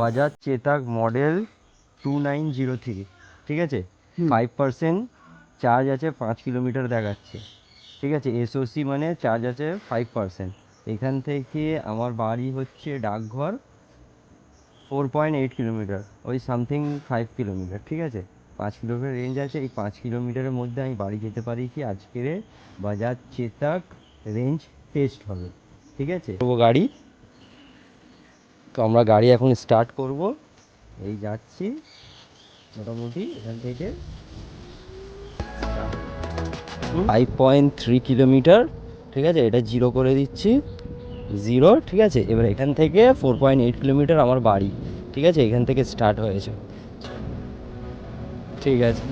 Bajaj Chetak model 2903, ঠিক আছে। 5% charge আছে, 5 কিলোমিটার দেখাচ্ছে, ঠিক আছে। এসওসি মানে চার্জ আছে 5%। এখান থেকে আমার বাড়ি হচ্ছে ডাকঘর 4.8 কিলোমিটার, ওই সামথিং 5 কিলোমিটার, ঠিক আছে। 5 কিলোমিটার রেঞ্জ আছে। এই 5 কিলোমিটারের মধ্যে আমি বাড়ি যেতে পারি কি? আজকের বাজাজ চেতাক রেঞ্জ টেস্ট হবে, ঠিক আছে। গাড়ি তো আমরা গাড়ি এখন স্টার্ট করব। এই যাচ্ছি মোটামুটি এখান থেকে 5.3 কিলোমিটার, ঠিক আছে। এটা 0 করে দিচ্ছি, 0, ঠিক আছে। এবার এখান থেকে 4.8 কিলোমিটার আমার বাড়ি, ঠিক আছে। এখান থেকে স্টার্ট হয়েছে, ঠিক আছে।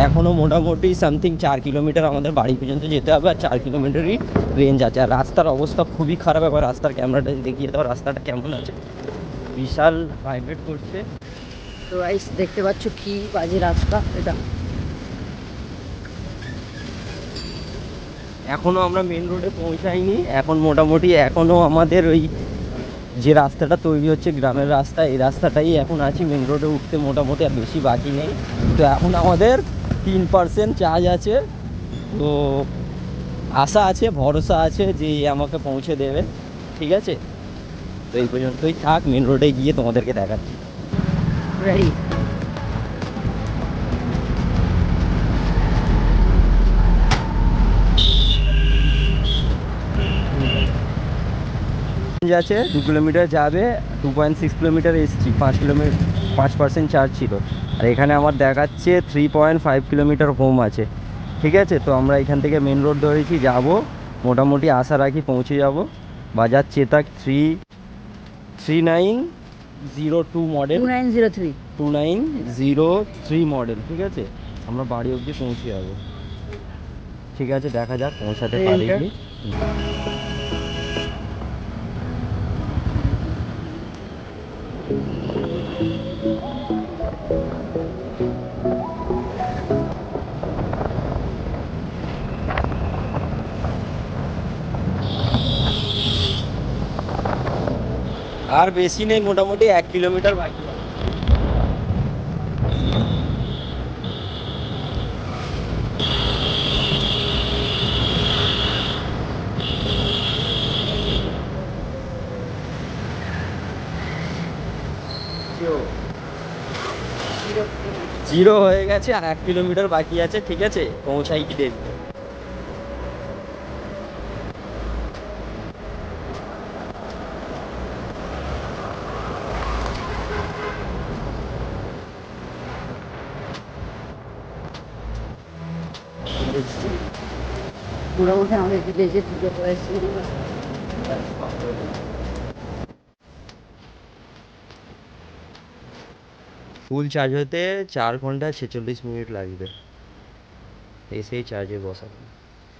এখনও মোটামুটি সামথিং 4 কিলোমিটার আমাদের বাড়ি পর্যন্ত যেতে হবে, আর 4 কিলোমিটারই রেঞ্জ আছে। আর রাস্তার অবস্থা খুবই খারাপ। এবার রাস্তার ক্যামেরাটা দেখিয়ে দাও, রাস্তাটা কেমন আছে। বিশাল ভাইব্রেট করছে। তো গাইস দেখতে পাচ্ছ কি বাজে রাস্তা এটা। এখনও আমরা মেন রোডে পৌঁছাইনি। এখন মোটামুটি এখনও আমাদের ওই যে রাস্তাটা তৈরি হচ্ছে গ্রামের রাস্তা, এই রাস্তাটাই এখন আছি। মেন রোডে উঠতে মোটামুটি আর বেশি বাকি নেই। তো এখন আমাদের 3% চার্জ আছে। তো আশা আছে, ভরসা আছে যে আমাকে পৌঁছে দেবে, ঠিক আছে। তো এই পর্যন্তই থাক, মেন রোডে গিয়ে তোমাদেরকে দেখাচ্ছি। রেডি। আছে 2 কিলোমিটার যাবে, 2.6 কিলোমিটার এসছি। 5 কিলোমিটার 5% চার্জ ছিল। আর এখানে আমার দেখাচ্ছে 3.5 কিলোমিটার হোম আছে, ঠিক আছে। তো আমরা এখান থেকে মেন রোড ধরেছি, যাব। মোটামুটি আশা রাখি পৌঁছে যাব। বাজাজ চেতাক 3902 মডেল, 2903। 2903 মডেল, ঠিক আছে। আমরা বাড়ি অবধি পৌঁছে যাব, ঠিক আছে। দেখা যাক পৌঁছাতে পারি কি। আর বেশি নেই, মোটামুটি 1 কিলোমিটার বাকি। জিরো হয়ে গেছে, আর 1 কিলোমিটার বাকি আছে, ঠিক আছে। পৌঁছাই কি দেখবো। মোটামুটি আমাদের ভিলেজে ঢুকে পড়েছি। ফুল চার্জ হতে 4 ঘন্টা 46 মিনিট লাগবে, এসেই চার্জে বসাবো।